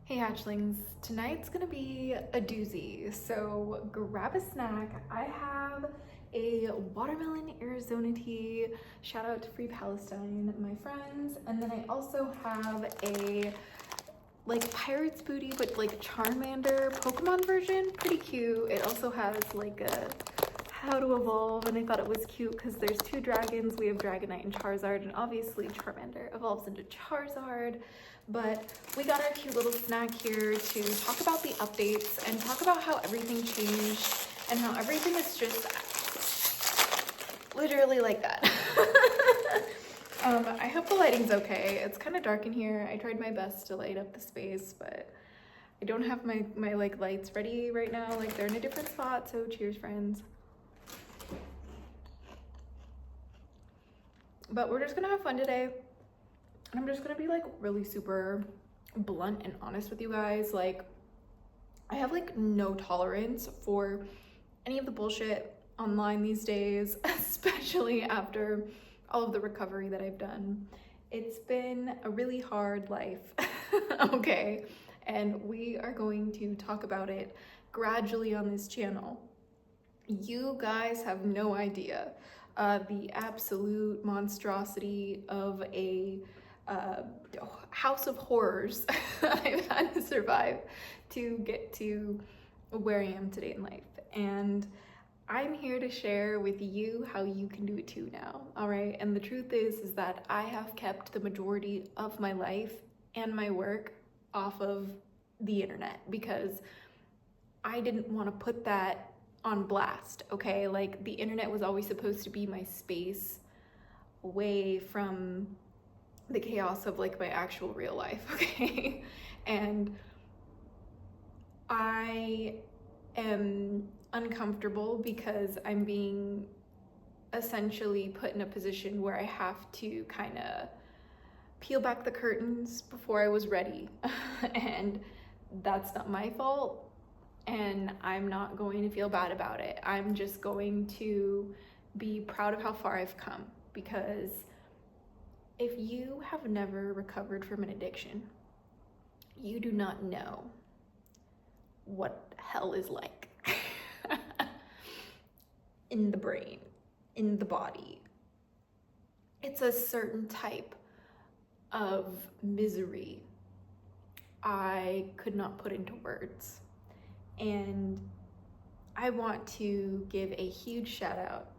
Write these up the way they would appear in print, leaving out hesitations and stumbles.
Hey hatchlings, tonight's gonna be a doozy, so grab a snack. I have a watermelon Arizona tea, shout out to Free Palestine, my friends, and then I also have a like Pirate's Booty but like Charmander Pokemon version, pretty cute. It also has like a how to evolve, and I thought it was cute because there's two dragons. We have Dragonite and Charizard, and obviously Charmander evolves into Charizard. But we got our cute little snack here to talk about the updates and talk about how everything changed and how everything is just literally like that. I hope the lighting's okay. It's kind of dark in here. I tried my best to light up the space, but I don't have my like lights ready right now. Like they're in a different spot, so cheers, friends. But we're just gonna have fun today. And I'm just gonna be like really super blunt and honest with you guys. Like, I have like no tolerance for any of the bullshit online these days, especially after all of the recovery that I've done. It's been a really hard life, okay? And we are going to talk about it gradually on this channel. You guys have no idea the absolute monstrosity of a house of horrors I've had to survive to get to where I am today in life. And I'm here to share with you how you can do it too now, all right? And the truth is that I have kept the majority of my life and my work off of the internet because I didn't want to put that on blast, okay? Like, the internet was always supposed to be my space away from the chaos of like my actual real life, okay? And I am uncomfortable because I'm being essentially put in a position where I have to kind of peel back the curtains before I was ready. And that's not my fault, and I'm not going to feel bad about it. I'm just going to be proud of how far I've come, because if you have never recovered from an addiction, you do not know what hell is like in the brain, in the body. It's a certain type of misery I could not put into words. And I want to give a huge shout out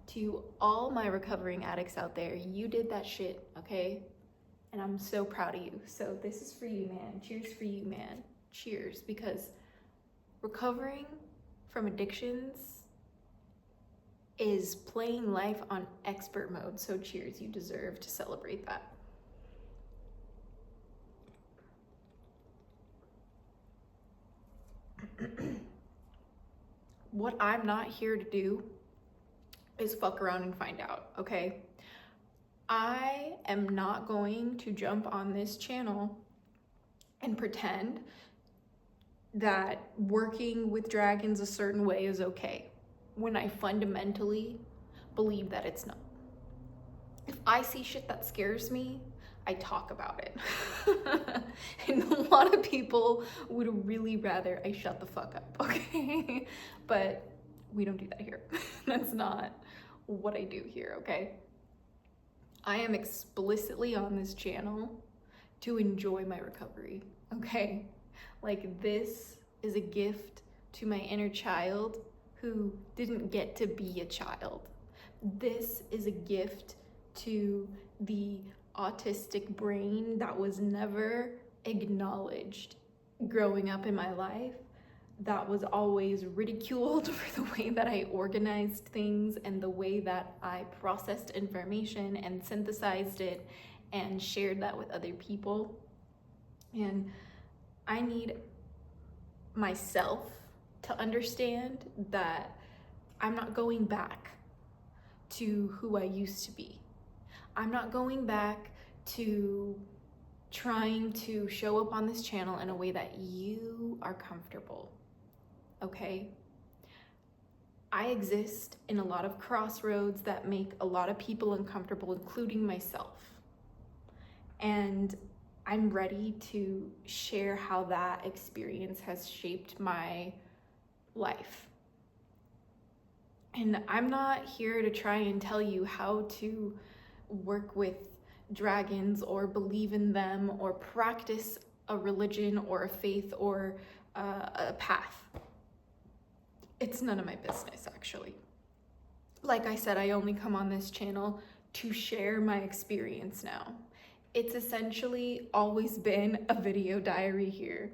to all my recovering addicts out there. You did that shit, okay? And I'm so proud of you. So this is for you, man. Cheers for you, man. Cheers, because recovering from addictions is playing life on expert mode. So cheers, you deserve to celebrate that. What I'm not here to do is fuck around and find out, okay? I am not going to jump on this channel and pretend that working with dragons a certain way is okay when I fundamentally believe that it's not. If I see shit that scares me, I talk about it. And a lot of people would really rather I shut the fuck up, okay? But we don't do that here. That's not what I do here, okay? I am explicitly on this channel to enjoy my recovery, okay? Like, this is a gift to my inner child who didn't get to be a child. This is a gift to the autistic brain that was never acknowledged growing up in my life, that was always ridiculed for the way that I organized things and the way that I processed information and synthesized it and shared that with other people. And I need myself to understand that I'm not going back to who I used to be. I'm not going back to trying to show up on this channel in a way that you are comfortable, okay? I exist in a lot of crossroads that make a lot of people uncomfortable, including myself. And I'm ready to share how that experience has shaped my life. And I'm not here to try and tell you how to work with dragons or believe in them or practice a religion or a faith or a path. It's none of my business, actually. Like I said, I only come on this channel to share my experience now. It's essentially always been a video diary here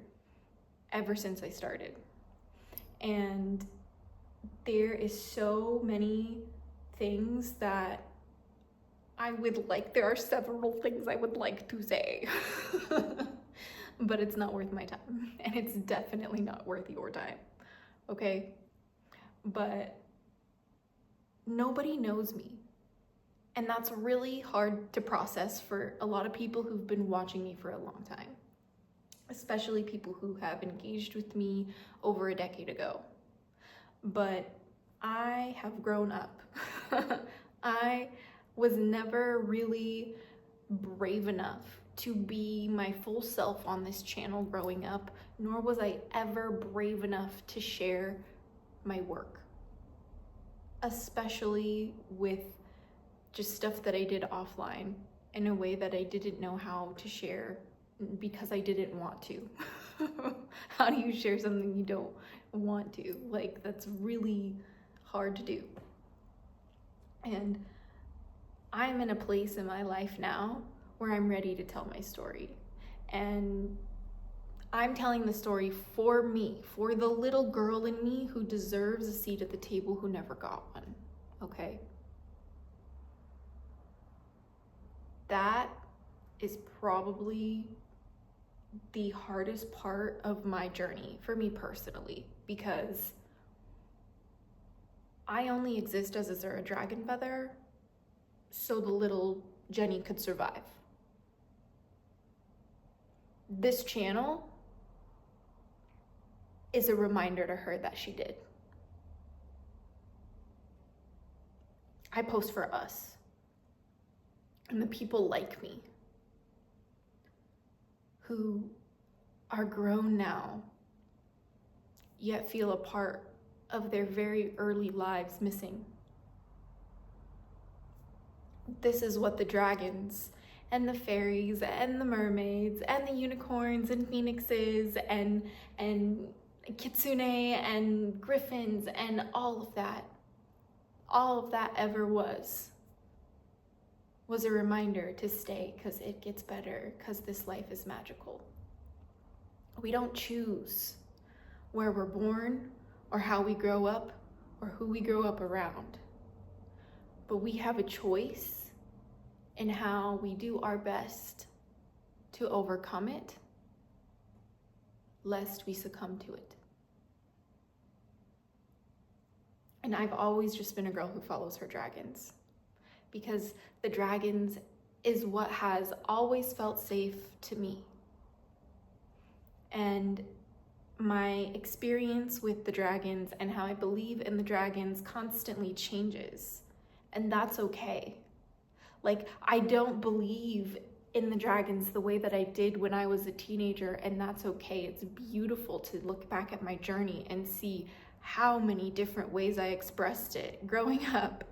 ever since I started. And there is so many things that there are several things I would like to say, but it's not worth my time, and it's definitely not worth your time, okay? But nobody knows me, and that's really hard to process for a lot of people who've been watching me for a long time, especially people who have engaged with me over a decade ago. But I have grown up. I was never really brave enough to be my full self on this channel growing up, nor was I ever brave enough to share my work, especially with just stuff that I did offline in a way that I didn't know how to share because I didn't want to. How do you share something you don't want to? Like, that's really hard to do. And I'm in a place in my life now where I'm ready to tell my story. And I'm telling the story for me, for the little girl in me who deserves a seat at the table who never got one, okay? That is probably the hardest part of my journey for me personally, because I only exist as Azura DragonFaether so the little Jenny could survive. This channel is a reminder to her that she did. I post for us and the people like me who are grown now, yet feel a part of their very early lives missing. This is what the dragons and the fairies and the mermaids and the unicorns and phoenixes and kitsune and griffins and all of that ever was a reminder to stay, because it gets better, because this life is magical. We don't choose where we're born or how we grow up or who we grow up around, but we have a choice in how we do our best to overcome it, lest we succumb to it. And I've always just been a girl who follows her dragons, because the dragons is what has always felt safe to me. And my experience with the dragons and how I believe in the dragons constantly changes, and that's okay. Like, I don't believe in the dragons the way that I did when I was a teenager, and that's okay. It's beautiful to look back at my journey and see how many different ways I expressed it growing up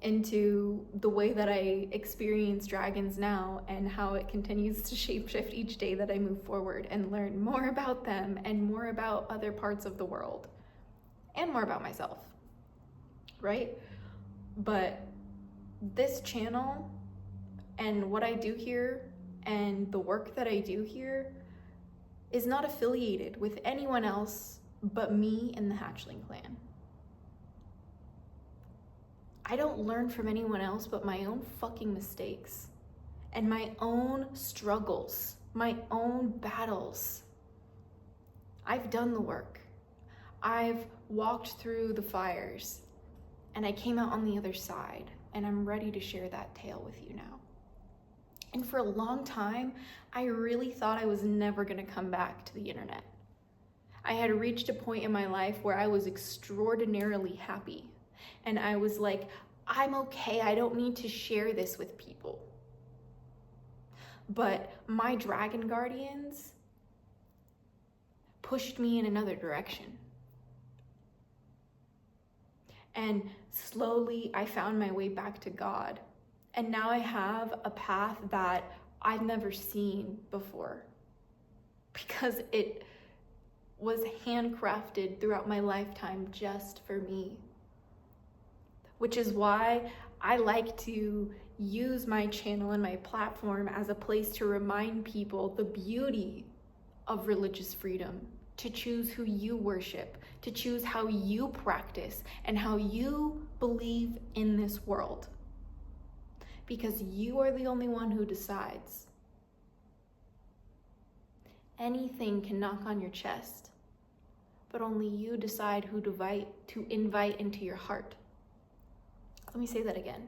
into the way that I experience dragons now, and how it continues to shapeshift each day that I move forward and learn more about them and more about other parts of the world and more about myself, right? But this channel and what I do here and the work that I do here is not affiliated with anyone else but me and the Hatchling clan. I don't learn from anyone else but my own fucking mistakes and my own struggles, my own battles. I've done the work. I've walked through the fires, and I came out on the other side, and I'm ready to share that tale with you now. And for a long time, I really thought I was never gonna come back to the internet. I had reached a point in my life where I was extraordinarily happy. And I was like, I'm okay, I don't need to share this with people. but my dragon guardians pushed me in another direction. And slowly I found my way back to God. And now I have a path that I've never seen before, because it was handcrafted throughout my lifetime just for me. Which is why I like to use my channel and my platform as a place to remind people the beauty of religious freedom, to choose who you worship, to choose how you practice and how you believe in this world. Because you are the only one who decides. Anything can knock on your chest, but only you decide who to invite into your heart. Let me say that again.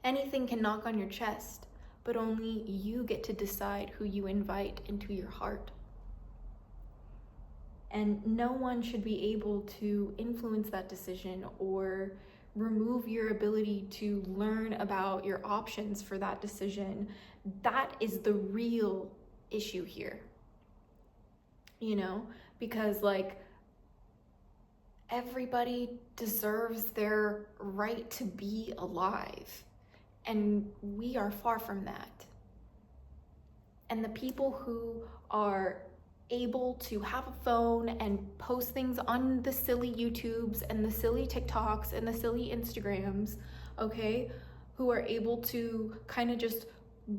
Anything can knock on your chest, but only you get to decide who you invite into your heart. And no one should be able to influence that decision or remove your ability to learn about your options for that decision. That is the real issue here. You know, because like everybody deserves their right to be alive, and we are far from that. And the people who are able to have a phone and post things on the silly YouTubes and the silly TikToks and the silly Instagrams, okay, who are able to kind of just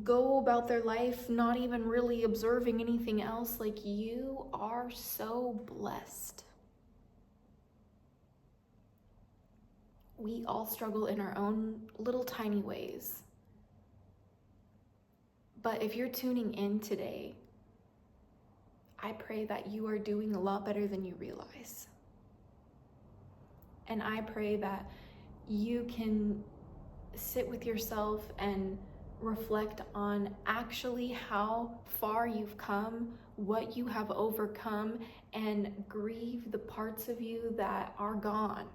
go about their life not even really observing anything else, like, you are so blessed. We all struggle in our own little tiny ways. But if you're tuning in today, I pray that you are doing a lot better than you realize. And I pray that you can sit with yourself and reflect on actually how far you've come, what you have overcome, and grieve the parts of you that are gone.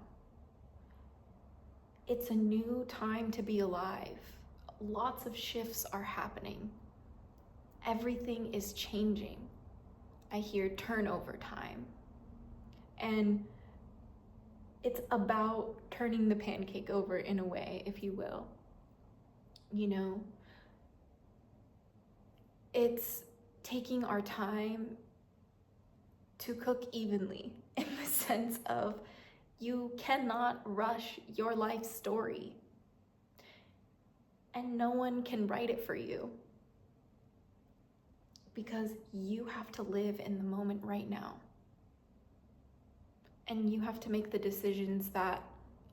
It's a new time to be alive. Lots of shifts are happening. Everything is changing. I hear turnover time. And it's about turning the pancake over in a way, if you will. You know, it's taking our time to cook evenly, in the sense of you cannot rush your life story. And no one can write it for you. Because you have to live in the moment right now. And you have to make the decisions that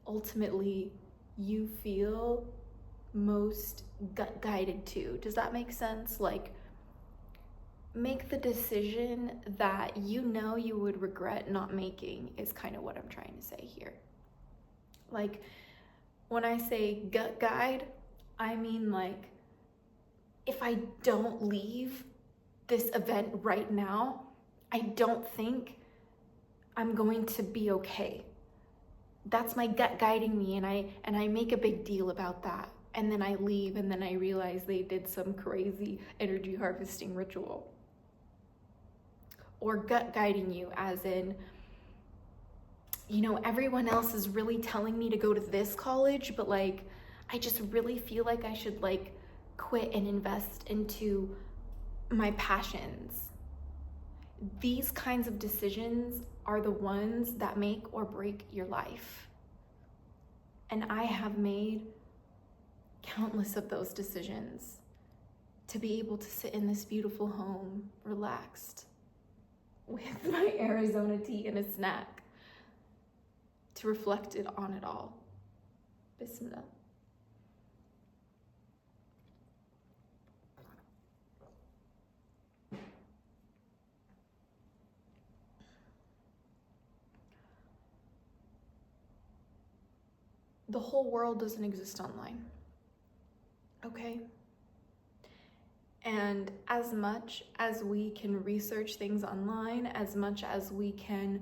ultimately you feel most gut guided to. Does that make sense? Like, make the decision that you know you would regret not making, is kind of what I'm trying to say here. Like, when I say gut guide, I mean like, if I don't leave this event right now, I don't think I'm going to be okay. That's my gut guiding me, and I make a big deal about that. And then I leave, and then I realize they did some crazy energy harvesting ritual. Or gut guiding you as in, you know, everyone else is really telling me to go to this college, but like, I just really feel like I should like quit and invest into my passions. These kinds of decisions are the ones that make or break your life. And I have made countless of those decisions to be able to sit in this beautiful home, relaxed, with my Arizona tea and a snack, to reflect on it all. Bismillah. The whole world doesn't exist online, okay? And as much as we can research things online, as much as we can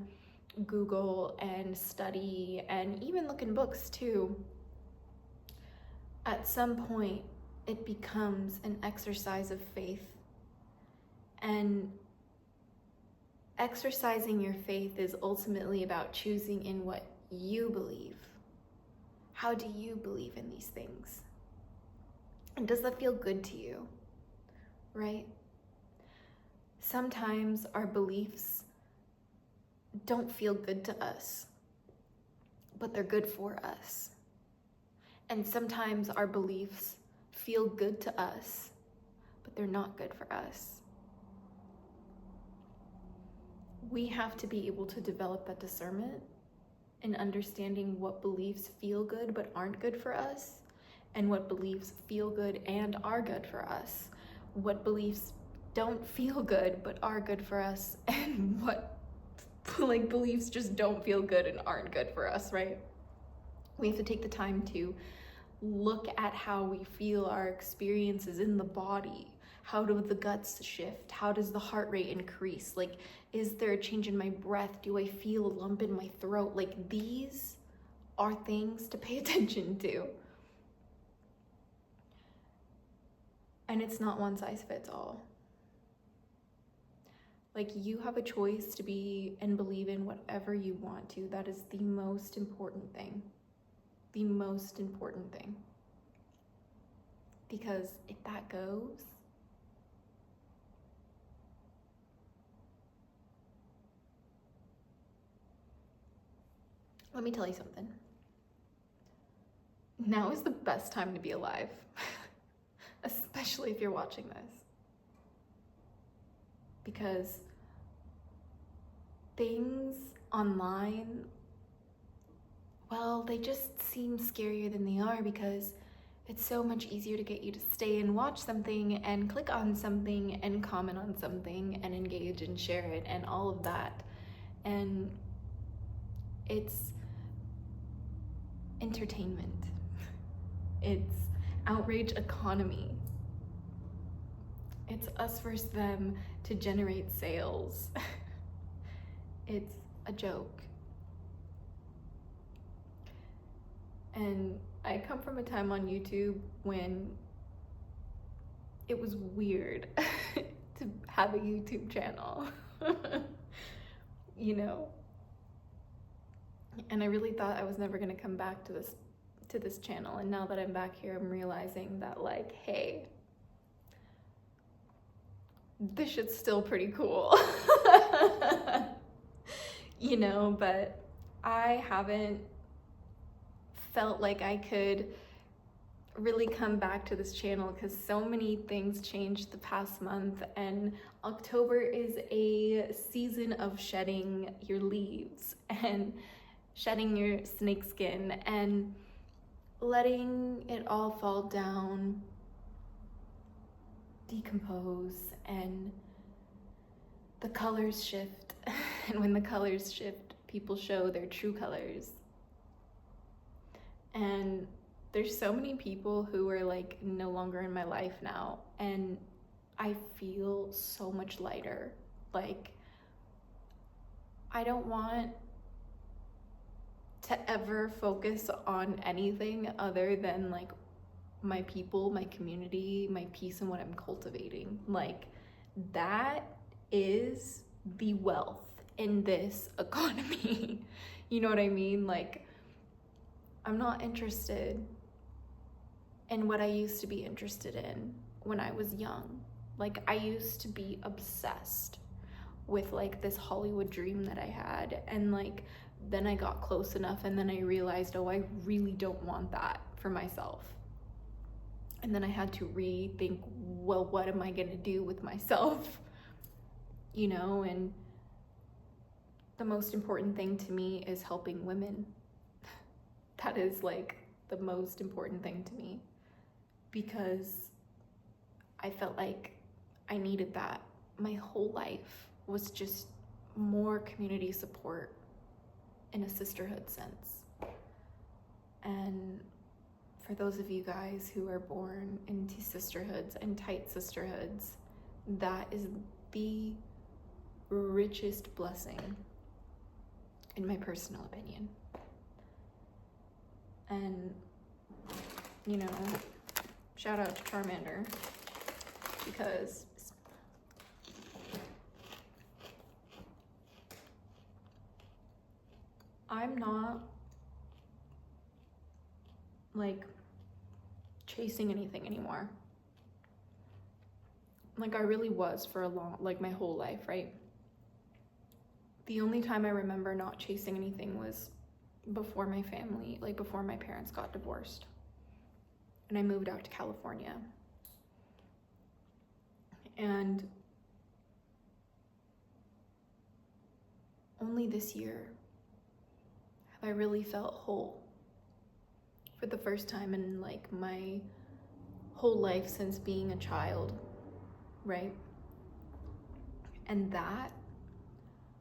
Google and study and even look in books too, at some point it becomes an exercise of faith. And exercising your faith is ultimately about choosing in what you believe. How do you believe in these things? And does that feel good to you? Right? Sometimes our beliefs don't feel good to us, but they're good for us. And sometimes our beliefs feel good to us, but they're not good for us. We have to be able to develop that discernment in understanding what beliefs feel good but aren't good for us, and what beliefs feel good and are good for us, what beliefs don't feel good but are good for us, and what beliefs just don't feel good and aren't good for us, right? We have to take the time to look at how we feel our experiences in the body. How do the guts shift? How does the heart rate increase? Like, is there a change in my breath? Do I feel a lump in my throat? Like, these are things to pay attention to. And it's not one size fits all. Like, you have a choice to be and believe in whatever you want to. That is the most important thing. The most important thing. Because if that goes, let me tell you something. Now is the best time to be alive, especially if you're watching this. Because things online, well, they just seem scarier than they are, because it's so much easier to get you to stay and watch something and click on something and comment on something and engage and share it and all of that. And it's entertainment. It's outrage economy. It's us versus them to generate sales. It's a joke. And I come from a time on YouTube when it was weird to have a YouTube channel, you know? And I really thought I was never gonna come back to this channel. And now that I'm back here, I'm realizing that, like, hey, this shit's still pretty cool. You know, but I haven't felt like I could really come back to this channel because so many things changed the past month, and October is a season of shedding your leaves and shedding your snake skin and letting it all fall down, decompose, and the colors shift. And when the colors shift, people show their true colors. And there's so many people who are like no longer in my life now, and I feel so much lighter. Like, I don't want to ever focus on anything other than like my people, my community, my peace, and what I'm cultivating. Like, that is the wealth in this economy. You know what I mean? Like, I'm not interested in what I used to be interested in when I was young. Like, I used to be obsessed with like this Hollywood dream that I had, and like then I got close enough and then I realized, oh, I really don't want that for myself. And then I had to rethink, well, what am I gonna do with myself? You know, and the most important thing to me is helping women. That is like the most important thing to me, because I felt like I needed that. My whole life was just more community support in a sisterhood sense. And for those of you guys who are born into sisterhoods and tight sisterhoods, that is the richest blessing, in my personal opinion. And, you know, shout out to Charmander, because I'm not like chasing anything anymore. Like I really was for like my whole life, right? The only time I remember not chasing anything was before my family, like before my parents got divorced and I moved out to California. And only this year have I really felt whole for the first time in like my whole life since being a child, right? And that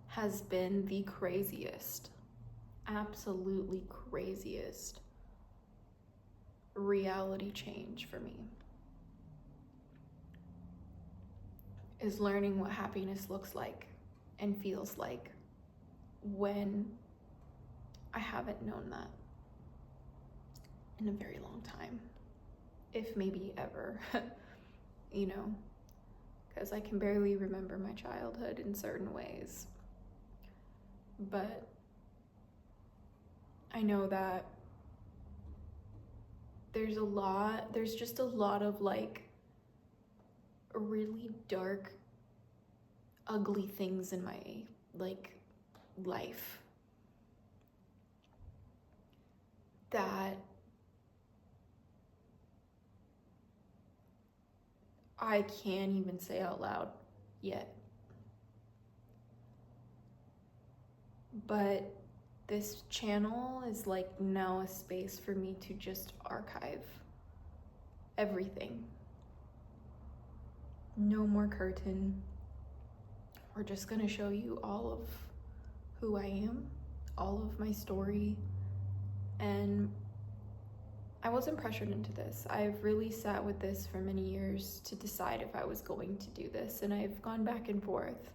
has been the craziest, absolutely craziest reality change for me, is learning what happiness looks like and feels like when I haven't known that in a very long time, if maybe ever, you know, because I can barely remember my childhood in certain ways. But I know that there's just a lot of like really dark, ugly things in my like life that I can't even say out loud yet. But this channel is like now a space for me to just archive everything. No more curtain. We're just gonna show you all of who I am, all of my story. And I wasn't pressured into this. I've really sat with this for many years to decide if I was going to do this, and I've gone back and forth.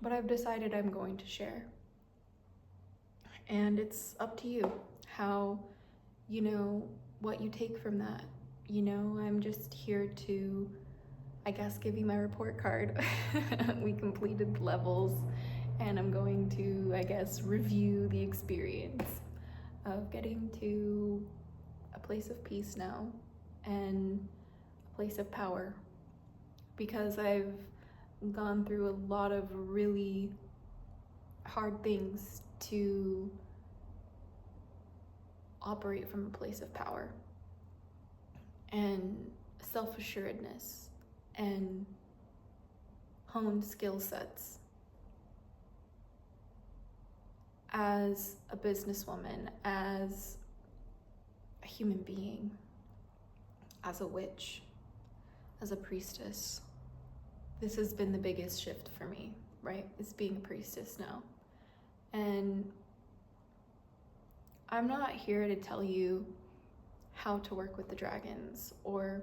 But I've decided I'm going to share. And it's up to you how, you know, what you take from that. You know, I'm just here to, I guess, give you my report card. We completed levels, and I'm going to, I guess, review the experience of getting to a place of peace now and a place of power, because I've gone through a lot of really hard things to operate from a place of power and self-assuredness and honed skill sets as a businesswoman, as a human being, as a witch, as a priestess. This has been the biggest shift for me, right? It's being a priestess now. And I'm not here to tell you how to work with the dragons or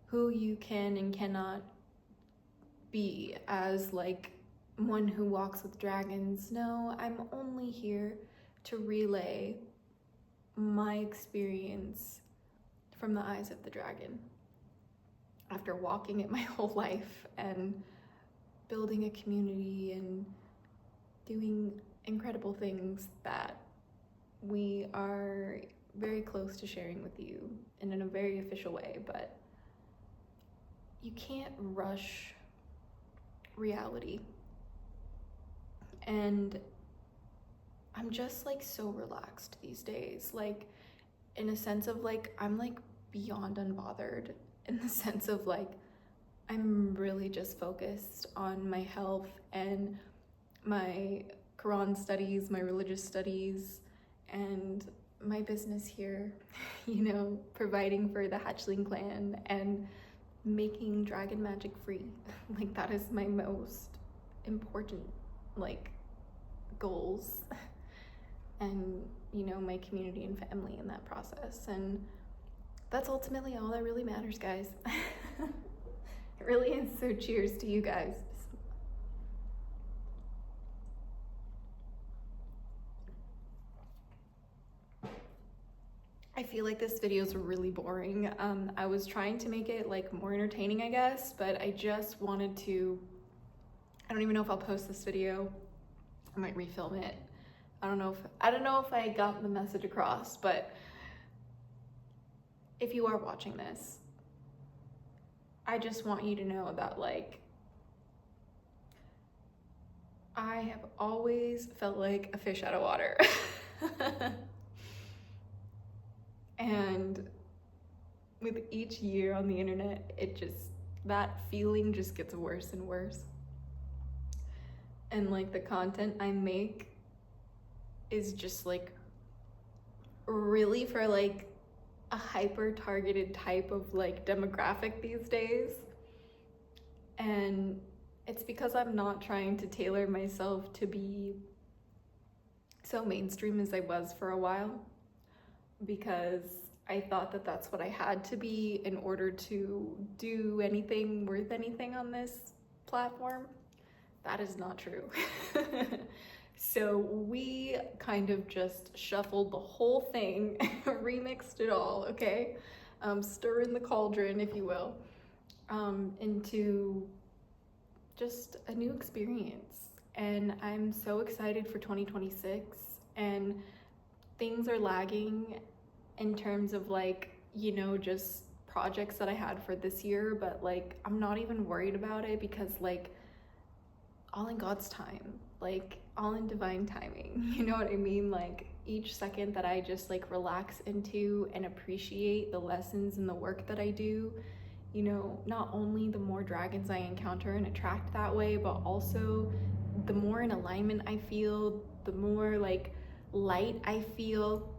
who you can and cannot be as like one who walks with dragons. No, I'm only here to relay my experience from the eyes of the dragon. After walking it my whole life and building a community and doing incredible things that we are very close to sharing with you and in a very official way, but you can't rush reality. And I'm just like so relaxed these days, like in a sense of like I'm like beyond unbothered, in the sense of like I'm really just focused on my health and my Quran studies, my religious studies, and my business here, you know, providing for the Hatchling clan and making dragon magic free. Like that is my most important like goals, and you know, my community and family in that process. And that's ultimately all that really matters, guys. It really is. So cheers to you guys. I I feel like this video is really boring. I was trying to make it like more entertaining, I guess, but I just wanted to, I don't even know if I'll post this video. I might refilm it. I don't know if I got the message across, but if you are watching this, I just want you to know that like I have always felt like a fish out of water. And with each year on the internet, that feeling just gets worse and worse. And like the content I make is just like really for like a hyper targeted type of like demographic these days. And it's because I'm not trying to tailor myself to be so mainstream as I was for a while, because I thought that that's what I had to be in order to do anything worth anything on this platform. That is not true. So we kind of just shuffled the whole thing, remixed it all, okay? Stir in the cauldron, if you will, into just a new experience. And I'm so excited for 2026, and things are lagging in terms of like, you know, just projects that I had for this year, but like I'm not even worried about it because like all in God's time, like all in divine timing, you know what I mean? Like each second that I just like relax into and appreciate the lessons and the work that I do, you know, not only the more dragons I encounter and attract that way, but also the more in alignment I feel, the more like light I feel,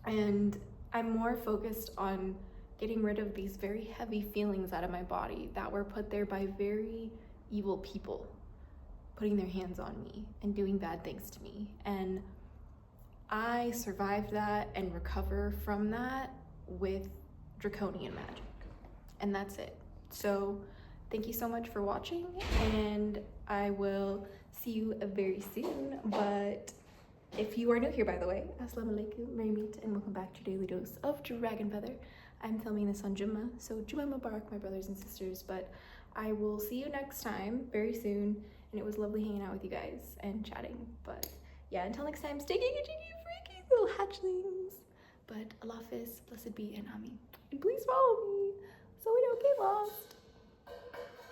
and I'm more focused on getting rid of these very heavy feelings out of my body that were put there by very evil people, putting their hands on me and doing bad things to me. And I survived that and recover from that with draconian magic. And that's it. So thank you so much for watching, and I will see you very soon. But if you are new here, by the way, Assalamu alaikum, Merry Meet, and welcome back to your daily dose of DragonFaether. I'm filming this on Jummah, so Jummah Mubarak, my brothers and sisters. But I will see you next time, very soon, and it was lovely hanging out with you guys and chatting. But yeah, until next time, stay geeky, cheeky, freaky little hatchlings. But Allah Hafiz, blessed be, and Amin. And please follow me so we don't get lost.